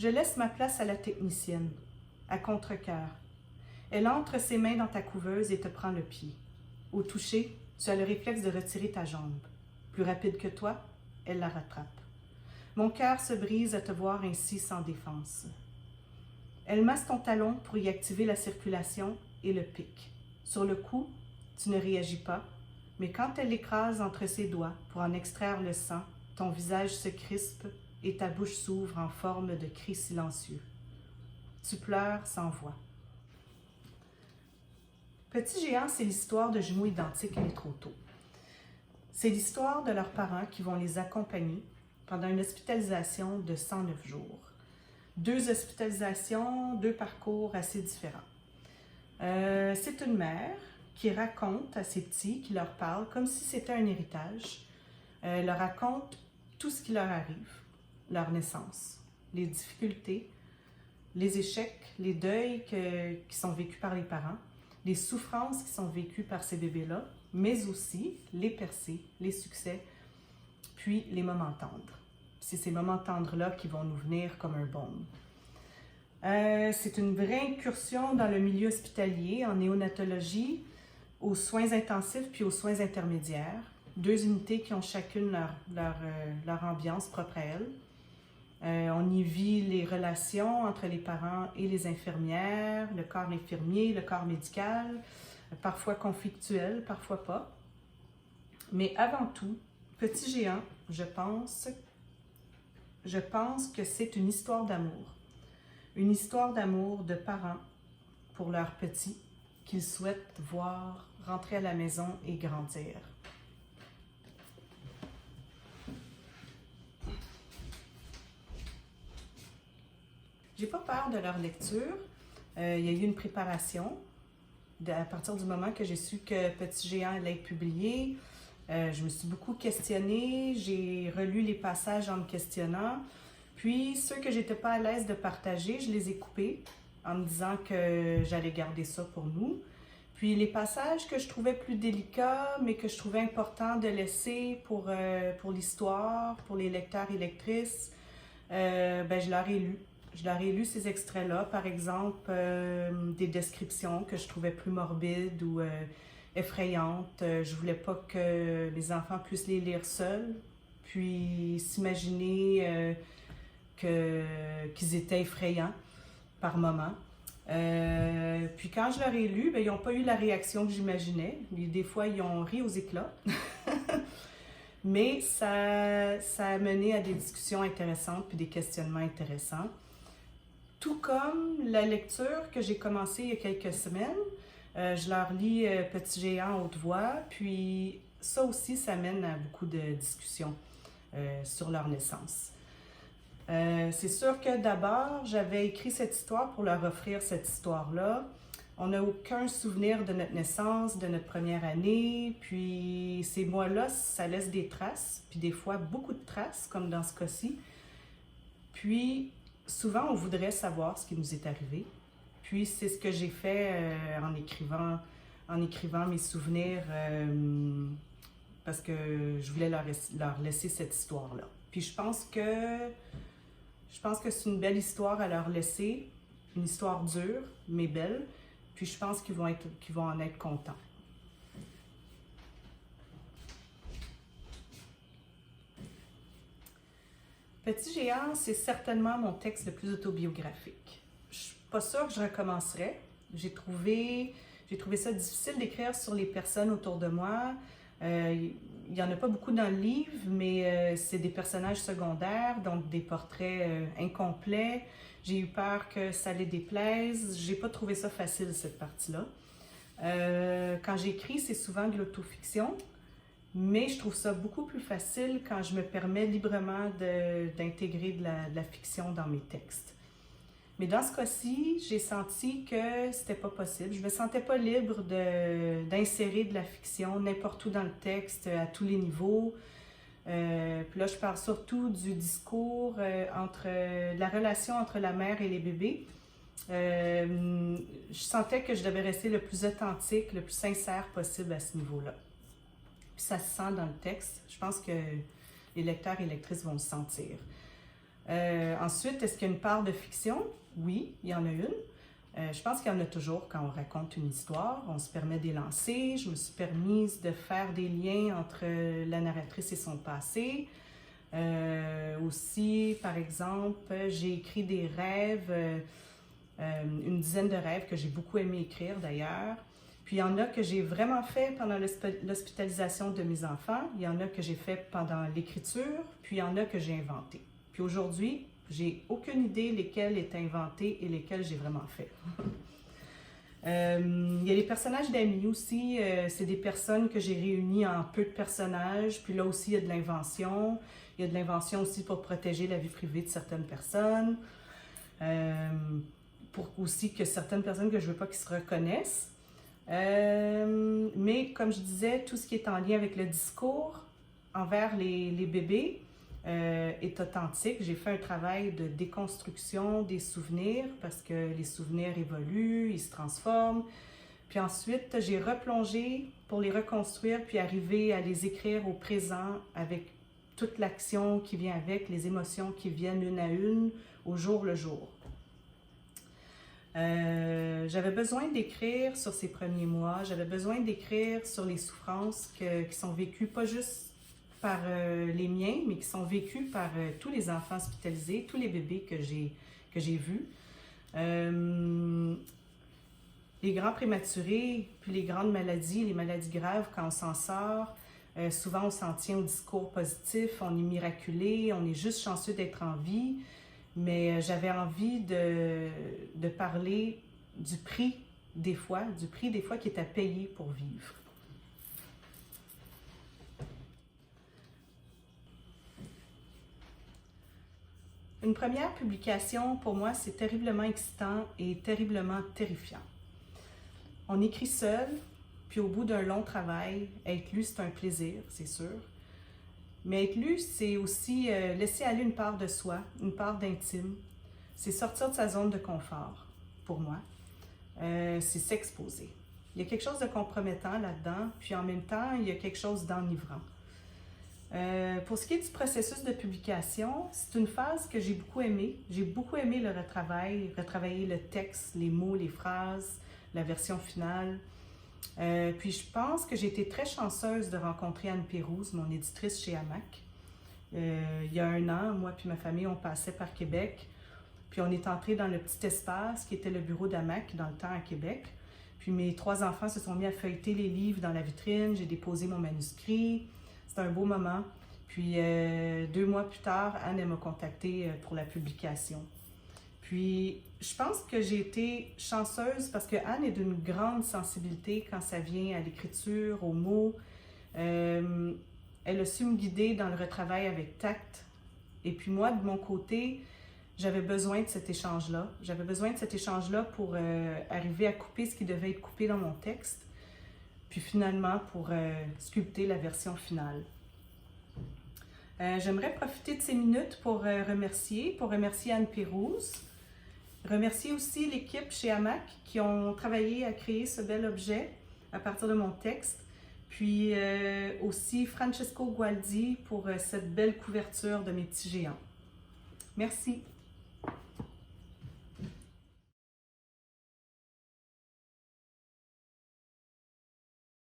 Je laisse ma place à la technicienne, à contre-cœur. Elle entre ses mains dans ta couveuse et te prend le pied. Au toucher, tu as le réflexe de retirer ta jambe. Plus rapide que toi, elle la rattrape. Mon cœur se brise à te voir ainsi sans défense. Elle masse ton talon pour y activer la circulation et le pique. Sur le coup, tu ne réagis pas, mais quand elle l'écrase entre ses doigts pour en extraire le sang, ton visage se crispe et ta bouche s'ouvre en forme de cri silencieux. Tu pleures sans voix. Petit géant, c'est l'histoire de jumeaux identiques nés trop tôt. C'est l'histoire de leurs parents qui vont les accompagner pendant une hospitalisation de 109 jours. 2 hospitalisations, 2 parcours assez différents. C'est une mère qui raconte à ses petits, qui leur parle comme si c'était un héritage. Elle leur raconte tout ce qui leur arrive, leur naissance, les difficultés, les échecs, les deuils qui sont vécus par les parents, les souffrances qui sont vécues par ces bébés-là, mais aussi les percées, les succès, puis les moments tendres. C'est ces moments tendres-là qui vont nous venir comme un baume. C'est une vraie incursion dans le milieu hospitalier, en néonatologie, aux soins intensifs puis aux soins intermédiaires. 2 unités qui ont chacune leur ambiance propre à elles. On y vit les relations entre les parents et les infirmières, le corps infirmier, le corps médical, parfois conflictuel, parfois pas. Mais avant tout, Petit géant, je pense que c'est une histoire d'amour. Une histoire d'amour de parents pour leurs petits qu'ils souhaitent voir rentrer à la maison et grandir. J'ai pas peur de leur lecture. Il y a eu une préparation. À partir du moment que j'ai su que Petit géant allait être publié, je me suis beaucoup questionnée. J'ai relu les passages en me questionnant. Puis, ceux que j'étais pas à l'aise de partager, je les ai coupés en me disant que j'allais garder ça pour nous. Puis, les passages que je trouvais plus délicats, mais que je trouvais important de laisser pour l'histoire, pour les lecteurs et lectrices, je leur ai lu. Je leur ai lu ces extraits-là, par exemple, des descriptions que je trouvais plus morbides ou effrayantes. Je voulais pas que les enfants puissent les lire seuls, puis s'imaginer qu'ils étaient effrayants par moments. Puis quand je leur ai lu, ils n'ont pas eu la réaction que j'imaginais. Des fois, ils ont ri aux éclats. Mais ça a mené à des discussions intéressantes puis des questionnements intéressants. Tout comme la lecture que j'ai commencée il y a quelques semaines. Je leur lis Petit géant à haute voix, puis ça aussi, ça mène à beaucoup de discussions sur leur naissance. C'est sûr que d'abord, j'avais écrit cette histoire pour leur offrir cette histoire-là. On n'a aucun souvenir de notre naissance, de notre première année, puis ces mois-là, ça laisse des traces, puis des fois beaucoup de traces, comme dans ce cas-ci. Puis, souvent, on voudrait savoir ce qui nous est arrivé. Puis, c'est ce que j'ai fait en écrivant mes souvenirs, parce que je voulais leur laisser cette histoire-là. Puis, je pense que c'est une belle histoire à leur laisser, une histoire dure, mais belle. Puis je pense qu'ils vont en être contents. Petit géant, c'est certainement mon texte le plus autobiographique. Je suis pas sûre que je recommencerais. J'ai trouvé ça difficile d'écrire sur les personnes autour de moi. Il n'y en a pas beaucoup dans le livre, mais c'est des personnages secondaires, donc des portraits incomplets. J'ai eu peur que ça les déplaise. J'ai pas trouvé ça facile, cette partie-là. Quand j'écris, c'est souvent de l'autofiction, mais je trouve ça beaucoup plus facile quand je me permets librement d'intégrer de la fiction dans mes textes. Mais dans ce cas-ci, j'ai senti que c'était pas possible. Je me sentais pas libre d'insérer de la fiction n'importe où dans le texte, à tous les niveaux. Puis là, je parle surtout du discours la relation entre la mère et les bébés. Je sentais que je devais rester le plus authentique, le plus sincère possible à ce niveau-là. Puis ça se sent dans le texte. Je pense que les lecteurs et lectrices vont le sentir. Ensuite, est-ce qu'il y a une part de fiction? Oui, il y en a une. Je pense qu'il y en a toujours quand on raconte une histoire. On se permet d'élancer. Je me suis permise de faire des liens entre la narratrice et son passé. Aussi, par exemple, j'ai écrit des rêves, une dizaine de rêves que j'ai beaucoup aimé écrire d'ailleurs. Puis il y en a que j'ai vraiment fait pendant l'hospitalisation de mes enfants. Il y en a que j'ai fait pendant l'écriture. Puis il y en a que j'ai inventé. Puis aujourd'hui, j'ai aucune idée lesquels étaient inventés et lesquels j'ai vraiment fait. Il y a les personnages d'amis aussi. C'est des personnes que j'ai réunies en peu de personnages. Puis là aussi, il y a de l'invention. Il y a de l'invention aussi pour protéger la vie privée de certaines personnes. Pour aussi que certaines personnes que je ne veux pas qu'ils se reconnaissent. Mais comme je disais, tout ce qui est en lien avec le discours envers les bébés est authentique. J'ai fait un travail de déconstruction des souvenirs parce que les souvenirs évoluent, ils se transforment. Puis ensuite, j'ai replongé pour les reconstruire puis arriver à les écrire au présent avec toute l'action qui vient avec, les émotions qui viennent une à une, au jour le jour. J'avais besoin d'écrire sur ces premiers mois, j'avais besoin d'écrire sur les souffrances qui sont vécues, pas juste par les miens, mais qui sont vécues par tous les enfants hospitalisés, tous les bébés que j'ai vus. Les grands prématurés, puis les grandes maladies, les maladies graves, quand on s'en sort, souvent on s'en tient au discours positif, on est miraculé, on est juste chanceux d'être en vie. Mais j'avais envie de parler du prix des fois qui est à payer pour vivre. Une première publication, pour moi, c'est terriblement excitant et terriblement terrifiant. On écrit seul, puis au bout d'un long travail, être lu, c'est un plaisir, c'est sûr. Mais être lu, c'est aussi laisser aller une part de soi, une part d'intime. C'est sortir de sa zone de confort, pour moi. C'est s'exposer. Il y a quelque chose de compromettant là-dedans, puis en même temps, il y a quelque chose d'enivrant. Pour ce qui est du processus de publication, c'est une phase que j'ai beaucoup aimée. J'ai beaucoup aimé le retravailler le texte, les mots, les phrases, la version finale. Puis je pense que j'ai été très chanceuse de rencontrer Anne Pérouse, mon éditrice chez Hamac. Il y a 1 an, moi puis ma famille, on passait par Québec. Puis on est entré dans le petit espace qui était le bureau d'Hamac dans le temps à Québec. Puis mes 3 enfants se sont mis à feuilleter les livres dans la vitrine. J'ai déposé mon manuscrit. C'était un beau moment. Puis 2 mois plus tard, Anne elle m'a contactée pour la publication. Puis, je pense que j'ai été chanceuse parce que Anne est d'une grande sensibilité quand ça vient à l'écriture, aux mots. Elle a su me guider dans le retravail avec tact. Et puis moi, de mon côté, j'avais besoin de cet échange-là. J'avais besoin de cet échange-là pour arriver à couper ce qui devait être coupé dans mon texte. Puis finalement, pour sculpter la version finale. J'aimerais profiter de ces minutes pour remercier Anne Pérouse. Remercier aussi l'équipe chez Hamac qui ont travaillé à créer ce bel objet à partir de mon texte. Puis aussi Francesco Gualdi pour cette belle couverture de mes petits géants. Merci.